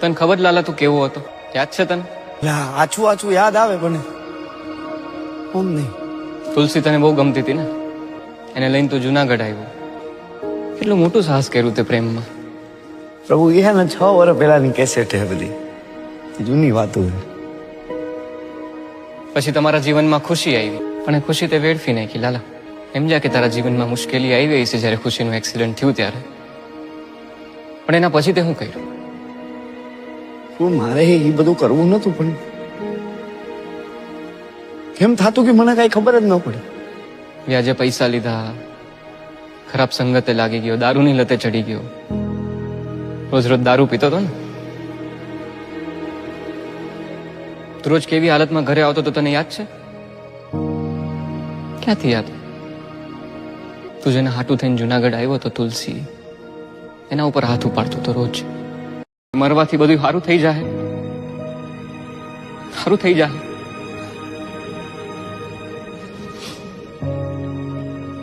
તને ખબર લાલા તું કેવો હતો? યાદ છે તને? આછું આછું યાદ આવે પણ ઓમ નહીં. તુલસી તને બહુ ગમતી હતી ને, એને લઈને તું જુનાગઢ આવ્યો. કેટલું મોટું સાહસ કર્યું તે પ્રેમમાં. પ્રભુ એ હે ને 6 વર્ષ પહેલાની કેસેટ હે બધી, જૂની વાતો હે. પછી તમારા જીવનમાં ખુશી આવી, પણ એ ખુશી તે વેડફી નાખી લાલા. એમ જા કે તારા જીવનમાં મુશ્કેલી આવી છે જ્યારે ખુશીનું એક્સિડન્ટ થયું ત્યારે, પણ એના પછી તે શું કર્યું? શું મારે એ બધું કરવું નતું, પણ કેમ થાતું કે મને કઈ ખબર જ ન પડી. વ્યાજે પૈસા લીધા, ખરાબ સંગતે લાગી ગયો, દારૂની લતે ચડી ગયો, રોજ રોજ દારૂ પીતો હતો ને. તું રોજ કેવી હાલતમાં ઘરે આવતો તો તને યાદ છે? ક્યાંથી યાદ? તું જેને હાટું થઈને જુનાગઢ આવ્યો તો તુલસી, એના ઉપર હાથ ઉપાડતો તો રોજ. મરવાથી બધું સારું થઈ જાય, સારું થઈ જાય.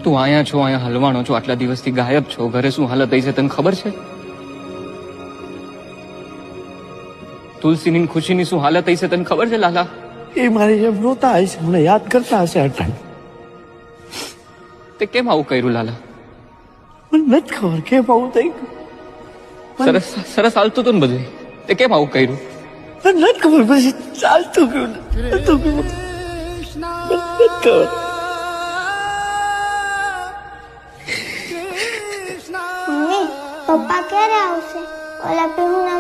તું અહીંયા છો, અહીંયા હલવાણો છો, આટલા દિવસથી ગાયબ છો. ઘરે શું હાલત થઈ છે તને ખબર છે? તુલસીની ખુશીની શું હાલત થઈ છે તને ખબર છે લાલા? એ મારી જેમ રોતા હશે, મને યાદ કરતા હશે આ ટાઈમ. તે કેમ આવું કર્યું લાલા? મને નથી ખબર કેમ આવું થઈ ગયું. સરસ સરસ હાલતું હતું ને બધું, તે કેમ આવું કર્યું? મને નથી ખબર, પછી ચાલતું ગયું નતું ગયું. મને નથી ખબર. મમ્મી, પપ્પા ક્યારે આવશે? ઓલા પીહુના